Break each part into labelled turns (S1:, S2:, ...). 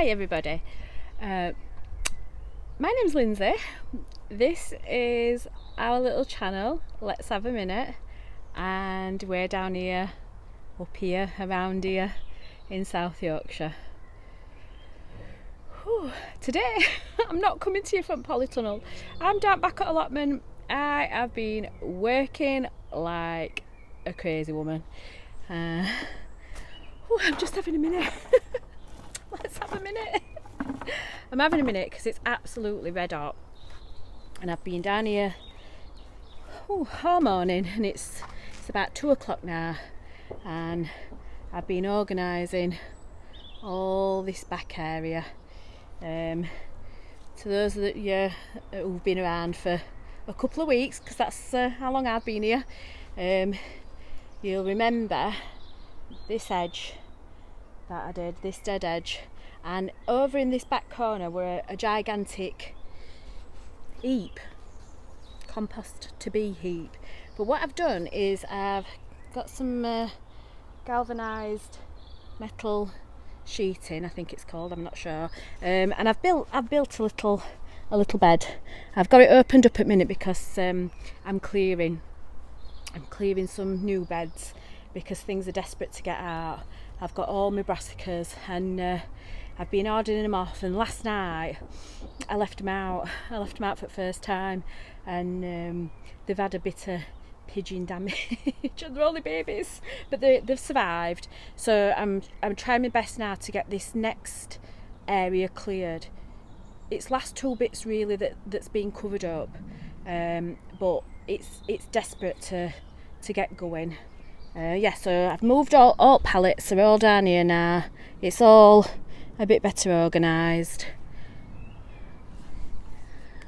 S1: Hi everybody, my name's Lindsay. This is our little channel, Let's Have a Minute, and we're down here, up here, around here in South Yorkshire. Whew. Today I'm not coming to you from Polytunnel. I'm down back at Allotment. I have been working like a crazy woman. I'm just having a minute. Let's have a minute. I'm having a minute because it's absolutely red hot, and I've been down here all morning, and it's about 2 o'clock now, and I've been organising all this back area. To those of you who've been around for a couple of weeks, because that's how long I've been here, you'll remember this edge that I did, this dead edge, and over in this back corner were a gigantic heap, compost to be heap. But what I've done is I've got some galvanised metal sheeting, I think it's called, I'm not sure, and I've built a little bed. I've got it opened up at the minute because I'm clearing some new beds because things are desperate to get out. I've got all my brassicas, and I've been ordering them off, and last night I left them out for the first time, and they've had a bit of pigeon damage and they're only babies, but they've survived. So I'm trying my best now to get this next area cleared. It's last 2 bits really that's been covered up, but it's desperate to get going. So I've moved all pallets, they're all down here now. It's all a bit better organised,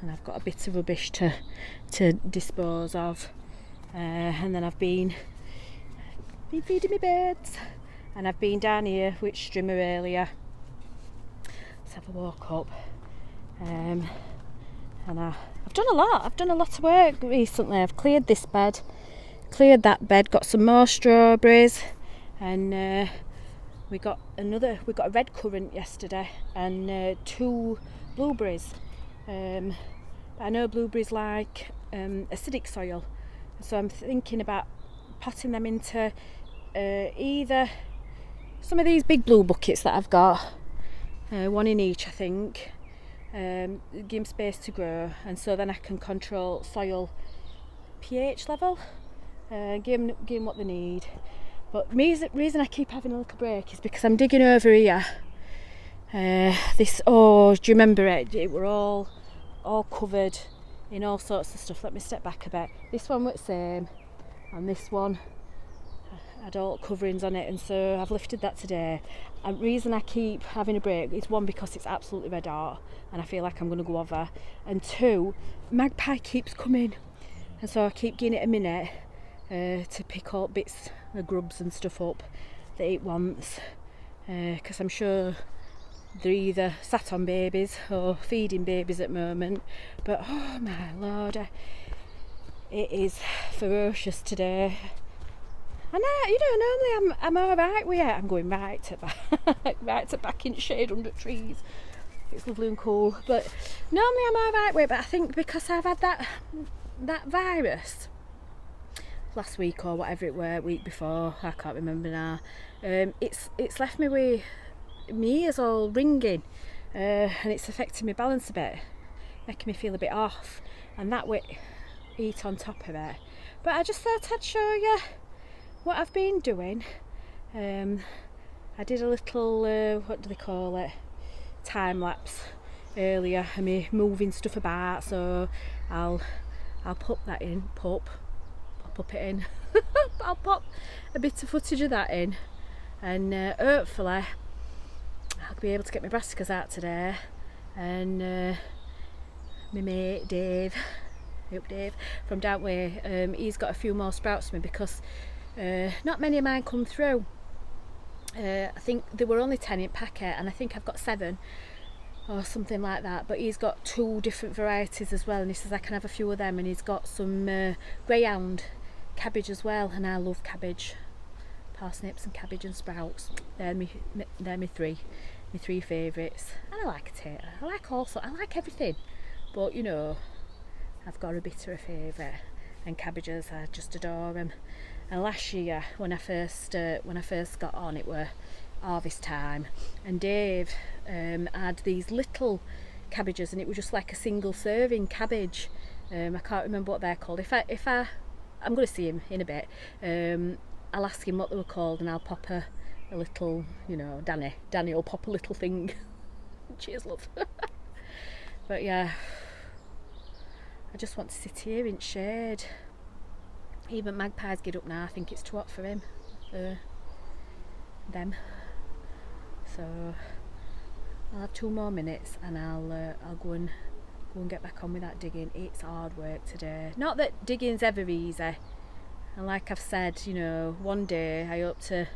S1: and I've got a bit of rubbish to dispose of, and then I've been feeding my birds, and I've been down here with Strimmer earlier. Let's have a walk up, and I've done a lot of work recently. I've cleared this bed, cleared that bed, got some more strawberries, and we got a red currant yesterday, and 2 blueberries. I know blueberries like acidic soil, so I'm thinking about potting them into either some of these big blue buckets that I've got, 1 in each I think, give them space to grow, and so then I can control soil pH level, give them what they need. But the reason I keep having a little break is because I'm digging over here. Do you remember it? It were all covered in all sorts of stuff. Let me step back a bit. This one was the same, and this one had all coverings on it, and so I've lifted that today. And the reason I keep having a break is 1, because it's absolutely red hot and I feel like I'm going to go over, and 2, magpie keeps coming, and so I keep giving it a minute to pick all bits of grubs and stuff up that it wants, because I'm sure they're either sat on babies or feeding babies at the moment. But oh my lord, it is ferocious today. And normally I'm alright with it. I'm going right to back in shade under trees. It's lovely and cool, but normally I'm alright with it. But I think because I've had that virus last week or whatever it were, week before, I can't remember now, it's left me with my ears all ringing, and it's affecting my balance a bit, making me feel a bit off, and that with heat on top of it. But I just thought I'd show you what I've been doing. I did a little what do they call it, time lapse earlier, and me moving stuff about, so I'll pop that in, pop it in. I'll pop a bit of footage of that in, and hopefully I'll be able to get my brassicas out today, and my mate Dave from down way, he's got a few more sprouts for me, because not many of mine come through. I think there were only 10 in packet, and I think I've got 7 or something like that, but he's got 2 different varieties as well, and he says I can have a few of them, and he's got some greyhound cabbage as well, and I love cabbage, parsnips and cabbage and sprouts. They're me 3. my 3 favourites. And I like a tater. I like everything. But you know, I've got a bit of a favourite. And cabbages, I just adore them. And last year, when I first got on, it were harvest time, and Dave had these little cabbages, and it was just like a single serving cabbage. I can't remember what they're called. I'm going to see him in a bit. I'll ask him what they were called, and I'll pop a little, you know, Danny will pop a little thing. Cheers, love. But yeah, I just want to sit here in shade. Even magpies get up now. I think it's too hot for him. Them. So I'll have 2 more minutes, and I'll go and get back on with that digging. It's hard work today. Not that digging's ever easy. And like I've said, you know, one day I hope to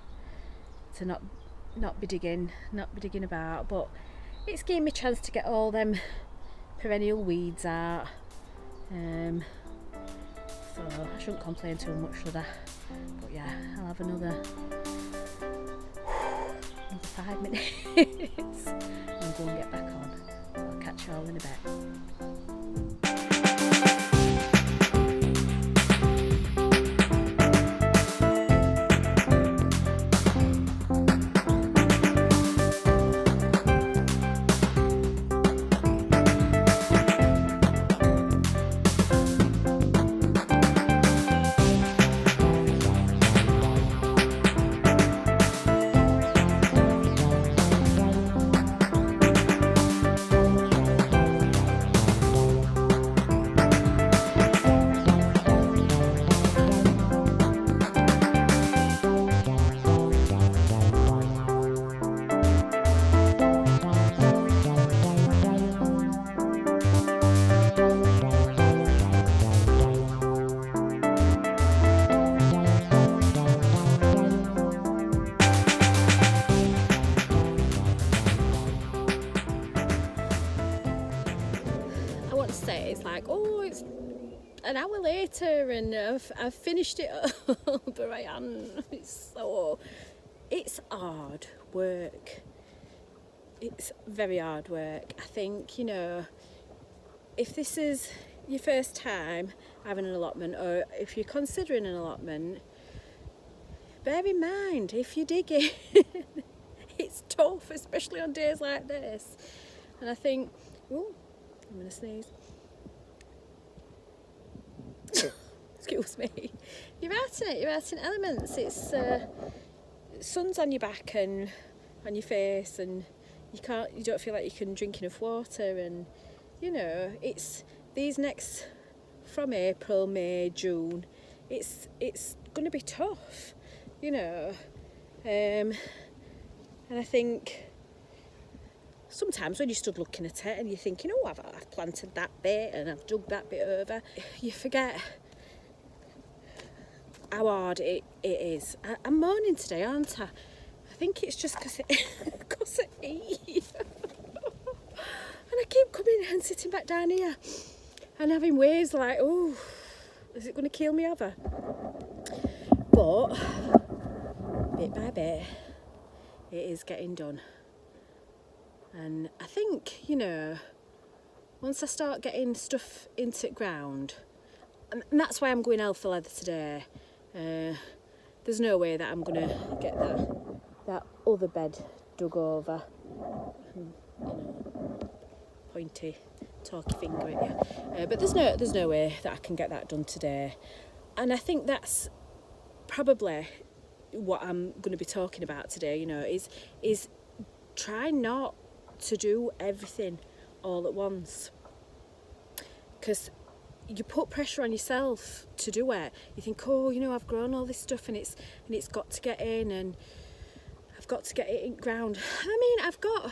S1: not be digging about, but it's giving me a chance to get all them perennial weeds out. So I shouldn't complain too much, should I? But yeah, I'll have another 5 minutes and go and get back on. I'll catch you all in a bit. It's like, oh, it's an hour later and I've finished it all, but I haven't. It's hard work. It's very hard work. I think, you know, if this is your first time having an allotment, or if you're considering an allotment, bear in mind, if you're digging, it's tough, especially on days like this. And I think, oh, I'm going to sneeze. Excuse me. You're out in it. You're out in elements. It's sun's on your back and on your face, and you don't feel like you can drink enough water, and you know, it's these next, from April, May, June, it's going to be tough, you know. And I think sometimes when you stood looking at it and you're thinking, oh, I've planted that bit and I've dug that bit over, you forget how hard it is. I'm moaning today, aren't I? I think it's just because of heat. And I keep coming and sitting back down here and having waves like, oh, is it going to kill me over? But bit by bit, it is getting done. And I think, you know, once I start getting stuff into the ground, and that's why I'm going alpha leather today. There's no way that I'm going to get that other bed dug over. You know, pointy, talky finger at you. But there's no way that I can get that done today. And I think that's probably what I'm going to be talking about today. You know, is try not to do everything all at once, because you put pressure on yourself to do it. You think, oh, you know, I've grown all this stuff and it's got to get in, and I've got to get it in ground. I mean, I've got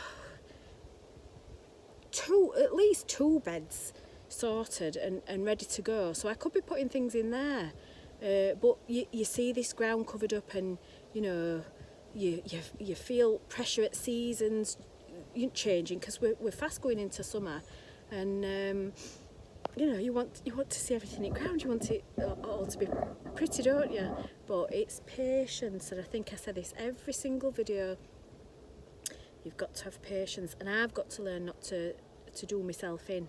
S1: at least two beds sorted and ready to go, so I could be putting things in there, but you see this ground covered up, and you know, you feel pressure at seasons changing, because we're fast going into summer, and you know, you want to see everything in ground, you want it all to be pretty, don't you? But it's patience, and I think I said this every single video. you've got to have patience, and I've got to learn not to do myself in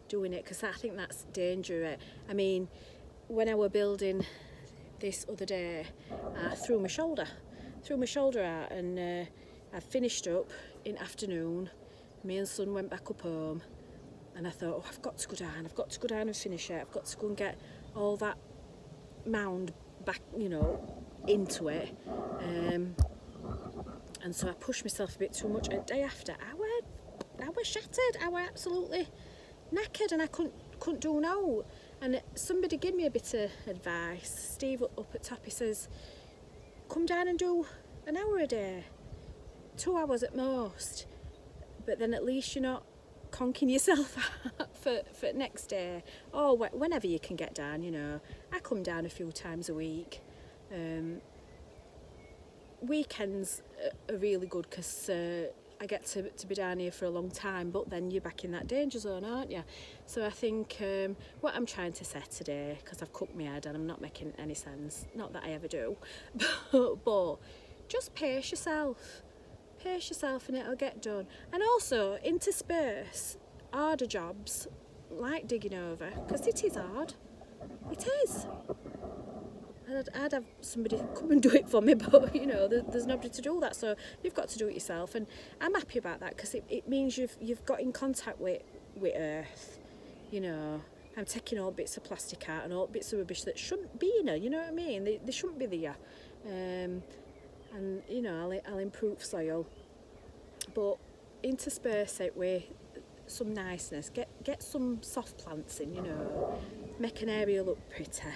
S1: doing it, because I think that's dangerous. I mean, when I were building this other day, I threw my shoulder out, and I finished up in afternoon. Me and son went back up home, and I thought, I've got to go down and finish it. I've got to go and get all that mound back, into it. And so I pushed myself a bit too much. And day after, I was shattered. I was absolutely knackered, and I couldn't do no. And somebody gave me a bit of advice. Steve up at top, he says, come down and do an hour a day, 2 hours at most. But then at least you're not conking yourself out for next day, or whenever you can get down. I come down a few times a week. Weekends are really good because I get to be down here for a long time, but then you're back in that danger zone, aren't you? So I think what I'm trying to say today, because I've cooked my head and I'm not making any sense, not that I ever do, but just pace yourself and it'll get done. And also intersperse harder jobs like digging over, because it is hard. It is. I'd have somebody come and do it for me, but there's nobody to do that, so you've got to do it yourself. And I'm happy about that, because it means you've got in contact with earth. I'm taking all bits of plastic out and all bits of rubbish that shouldn't be in her, you know what I mean? They shouldn't be there. And I'll improve soil, but intersperse it with some niceness. Get some soft plants in, make an area look pretty.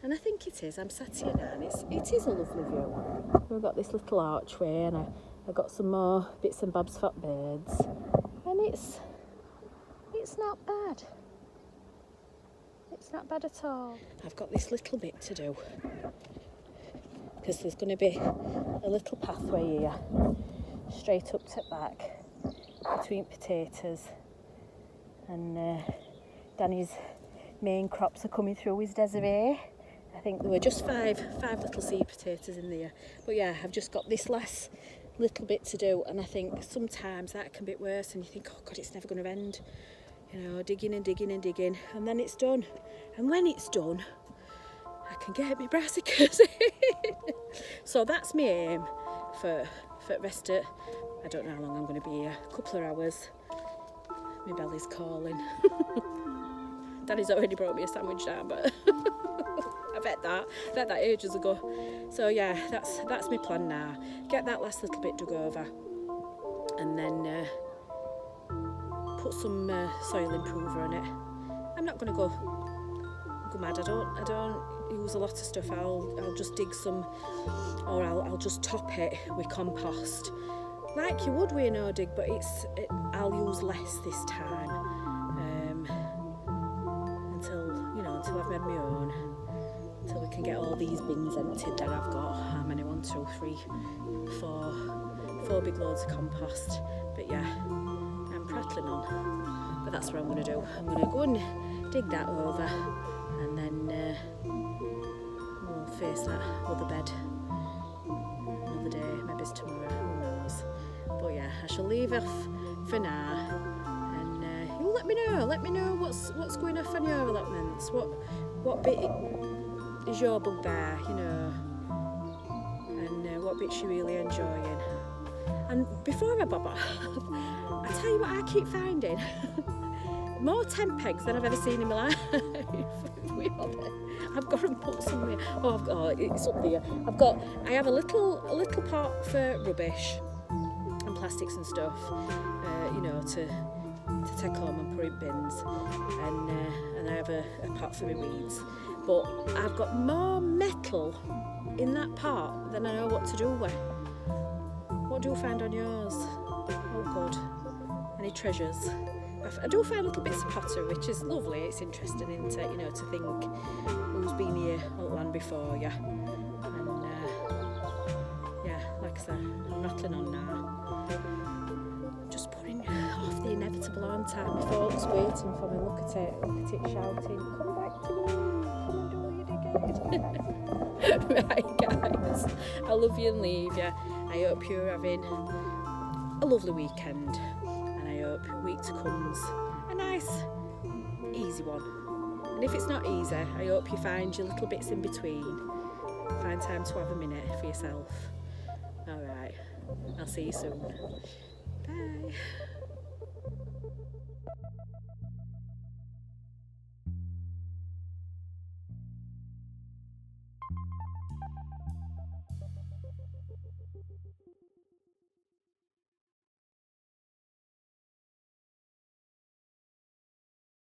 S1: And I think it is. I'm sat here now, and it is a lovely view. We've got this little archway, and I got some more bits and bobs for birds, and it's not bad. It's not bad at all. I've got this little bit to do, because there's going to be a little pathway here, straight up to the back, between potatoes, and Danny's main crops are coming through with Desiree. I think there were just five little seed potatoes in there. But yeah, I've just got this last little bit to do, and I think sometimes that can be worse, and you think, oh God, it's never going to end. Digging and digging and digging, and then it's done. And when it's done, I can get my brassicas in. So that's my aim for the rest of, I don't know how long I'm going to be here, a couple of hours. My belly's calling. Daddy's already brought me a sandwich down, but I bet that ages ago. So yeah, that's my plan now. Get that last little bit dug over, and then put some soil improver on it. I'm not going to go mad. I don't use a lot of stuff. I'll just dig some, or I'll just top it with compost, like you would with a no dig, but I'll use less this time. Until I've made my own, until we can get all these bins emptied that I've got. How many? 1, 2, 3, 4 big loads of compost. But yeah, I'm prattling on. But that's what I'm going to do. I'm going to go and dig that over, and then we'll face that other bed another day. Maybe it's tomorrow, who knows. But yeah, I shall leave off for now. Let me know what's going off on your allotments. What bit is your bugbear, and what bits you really enjoying. And before I bob off, I tell you what I keep finding. More tent pegs than I've ever seen in my life. I've got to put somewhere. It's up there. I have a little pot for rubbish and plastics and stuff, to take home and put in bins, and I have a pot for my weeds. But I've got more metal in that pot than I know what to do with. What do you find on yours? Oh God, any treasures? I do find little bits of pottery, which is lovely. It's interesting, isn't it? To think who's been here at land before you. And yeah, like I said, I'm rattling on now. Just putting off the inevitable on time. My folks waiting for me. Look at it shouting, come back to me, come and do what you did. Right guys, I love you and leave you. I hope you're having a lovely weekend, and I hope week to come's a nice, easy one. And if it's not easy, I hope you find your little bits in between. Find time to have a minute for yourself. Alright, I'll see you soon. Bye.